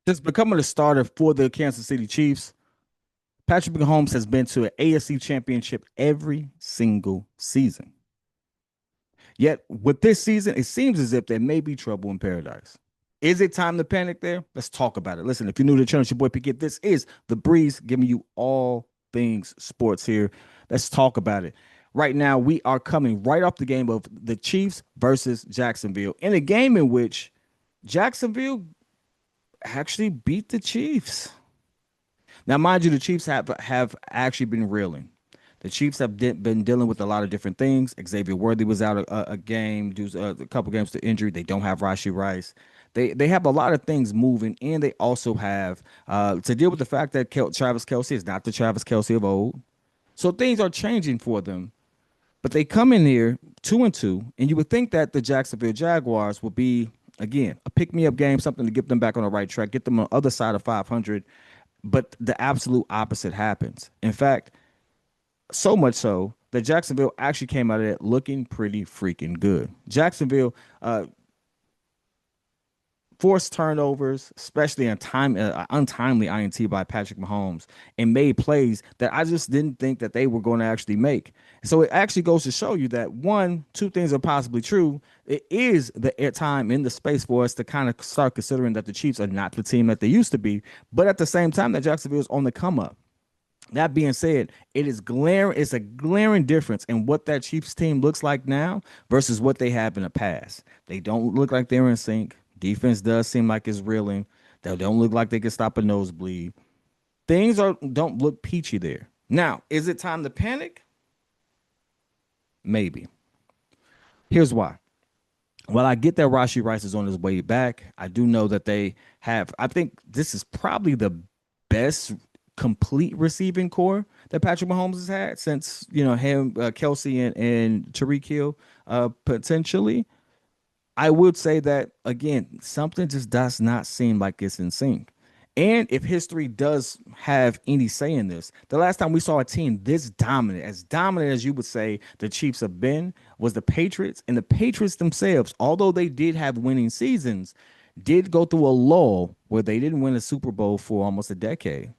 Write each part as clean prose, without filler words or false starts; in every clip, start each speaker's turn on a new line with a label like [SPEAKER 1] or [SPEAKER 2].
[SPEAKER 1] Since becoming a starter for the Kansas City Chiefs, Patrick Mahomes has been to an AFC championship every single season. Yet with this season, it seems as if there may be trouble in paradise. Is it time to panic there? Let's talk about it. Listen, if you're new to the channel, it's your boy Pickett. This is The Breeze, giving you all things sports here. Let's talk about it. Right now, we are coming right off the game of the Chiefs versus Jacksonville, in a game in which Jacksonville actually beat the Chiefs. Now, mind you, the Chiefs have actually been reeling. The Chiefs have been dealing with a lot of different things. Xavier Worthy was out a game, due to, a couple games to injury. They don't have Rashi Rice. They have a lot of things moving, and they also have to deal with the fact that Travis Kelce is not the Travis Kelce of old. So things are changing for them. But they come in here 2-2, and you would think that the Jacksonville Jaguars will be, again, a pick me up game, something to get them back on the right track, get them on the other side of 500. But the absolute opposite happens. In fact, so much so that Jacksonville actually came out of it looking pretty freaking good. Jacksonville forced turnovers, especially in untimely INT by Patrick Mahomes, and made plays that I just didn't think that they were going to actually make. So it actually goes to show you that one, two things are possibly true. It is the time in the space for us to kind of start considering that the Chiefs are not the team that they used to be, but at the same time that Jacksonville is on the come up. That being said, it is glaring. It's a glaring difference in what that Chiefs team looks like now versus what they have in the past. They don't look like they're in sync. Defense does seem like it's reeling. They don't look like they can stop a nosebleed. Things are don't look peachy there. Now, is it time to panic? Maybe. Here's why. Well, I get that Rashi Rice is on his way back. I do know that they have. I think this is probably the best complete receiving core that Patrick Mahomes has had since him, Kelce, and Tariq Hill, potentially. I would say that again, something just does not seem like it's in sync. And if history does have any say in this, the last time we saw a team this dominant as you would say the Chiefs have been, was the Patriots. And the Patriots themselves, although they did have winning seasons, did go through a lull where they didn't win a Super Bowl for almost a decade.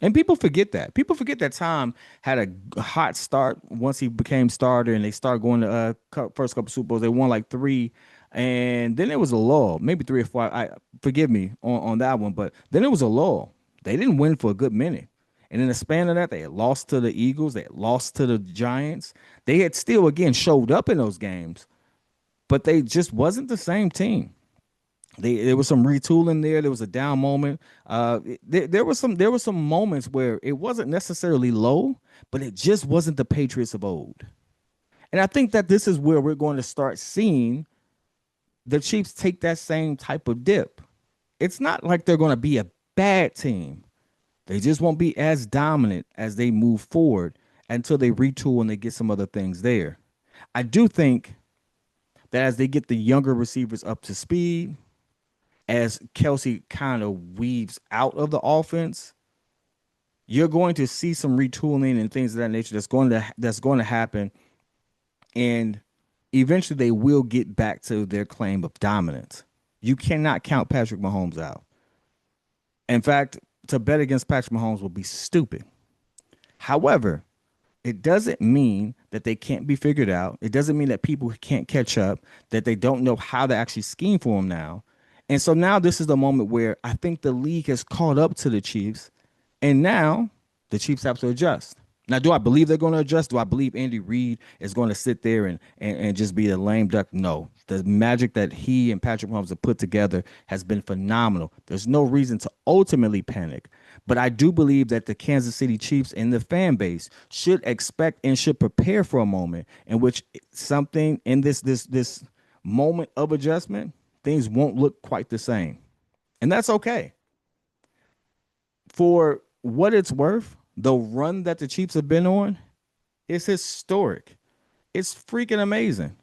[SPEAKER 1] And people forget that. People forget that Tom had a hot start once he became starter, and they started going to first couple Super Bowls. They won like three, and then it was a lull, maybe three or four. I forgive me on that one, but then it was a lull. They didn't win for a good minute, and in the span of that, they had lost to the Eagles, they had lost to the Giants. They had still again showed up in those games, but they just wasn't the same team. There was some retooling there. There was a down moment. There was some moments where it wasn't necessarily low, but it just wasn't the Patriots of old. And I think that this is where we're going to start seeing the Chiefs take that same type of dip. It's not like they're going to be a bad team. They just won't be as dominant as they move forward until they retool and they get some other things there. I do think that as they get the younger receivers up to speed, as Kelce kind of weaves out of the offense, you're going to see some retooling and things of that nature that's going to happen, and eventually they will get back to their claim of dominance. You cannot count Patrick Mahomes out. In fact, to bet against Patrick Mahomes will be stupid. However, it doesn't mean that they can't be figured out. It doesn't mean that people can't catch up, that they don't know how to actually scheme for them now. And so now this is the moment where I think the league has caught up to the Chiefs, and now the Chiefs have to adjust. Now, do I believe they're going to adjust? Do I believe Andy Reid is going to sit there and just be a lame duck? No. The magic that he and Patrick Mahomes have put together has been phenomenal. There's no reason to ultimately panic. But I do believe that the Kansas City Chiefs and the fan base should expect and should prepare for a moment in which something in this moment of adjustment, things won't look quite the same. And that's okay. For what it's worth, the run that the Chiefs have been on is historic. It's freaking amazing.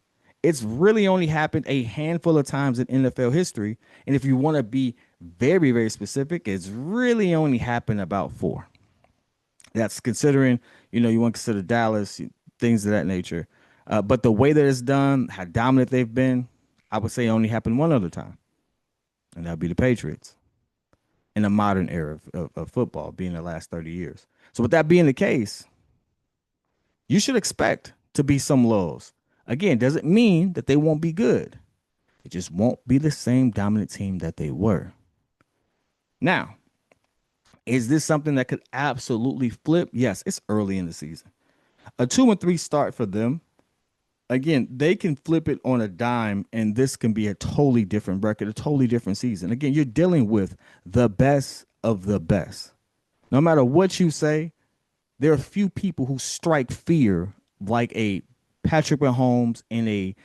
[SPEAKER 1] It's really only happened a handful of times in NFL history. And if you want to be very, very specific, it's really only happened about four. That's considering, you want to consider Dallas, things of that nature. But the way that it's done, how dominant they've been, I would say only happened one other time, and that would be the Patriots. in the modern era of football, being the last 30 years. So with that being the case, you should expect to be some lows. Again, doesn't mean that they won't be good. It just won't be the same dominant team that they were. Now, is this something that could absolutely flip? Yes, it's early in the season. A 2-3 start for them. Again, they can flip it on a dime, and this can be a totally different record, a totally different season. Again, you're dealing with the best of the best. No matter what you say, there are few people who strike fear like a Patrick Mahomes and a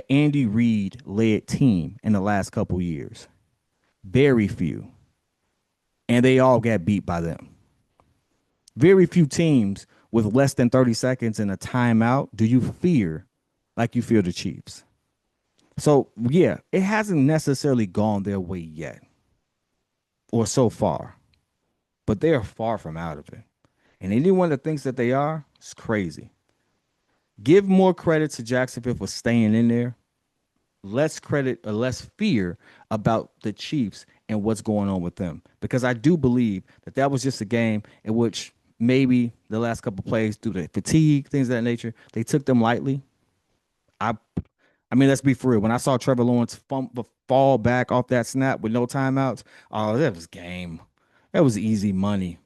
[SPEAKER 1] Andy Reid led team in the last couple years. Very few. And they all got beat by them. Very few teams with less than 30 seconds and a timeout do you fear like you fear the Chiefs. So, yeah, it hasn't necessarily gone their way yet or so far, but they are far from out of it. And anyone that thinks that they are, it's crazy. Give more credit to Jacksonville for staying in there. Less credit or less fear about the Chiefs and what's going on with them. Because I do believe that that was just a game in which maybe the last couple plays, due to fatigue, things of that nature, they took them lightly. I I mean, let's be for real. When I saw Trevor Lawrence fall back off that snap with no timeouts, oh, that was game. That was easy money.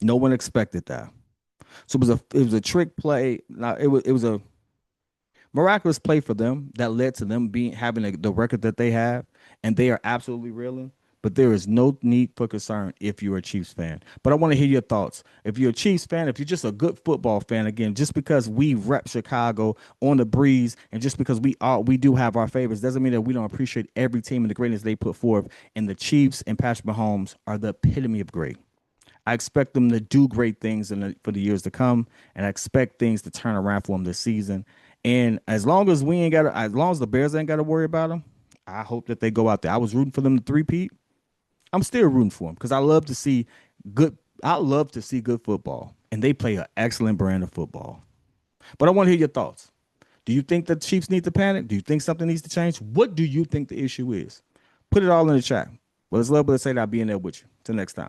[SPEAKER 1] No one expected that. So it was a trick play. Now it was a miraculous play for them that led to them being having the record that they have, and they are absolutely reeling. But there is no need for concern if you're a Chiefs fan. But I want to hear your thoughts. If you're a Chiefs fan, if you're just a good football fan, again, just because we rep Chicago on the breeze, and just because we do have our favorites, doesn't mean that we don't appreciate every team and the greatness they put forth. And the Chiefs and Patrick Mahomes are the epitome of great. I expect them to do great things for the years to come, and I expect things to turn around for them this season. And as long as the Bears ain't got to worry about them, I hope that they go out there. I was rooting for them to three-peat. I'm still rooting for them because I love to see good. I love to see good football, and they play an excellent brand of football. But I want to hear your thoughts. Do you think the Chiefs need to panic? Do you think something needs to change? What do you think the issue is? Put it all in the chat. Well, it's lovely to say that I'll be in there with you. Till next time.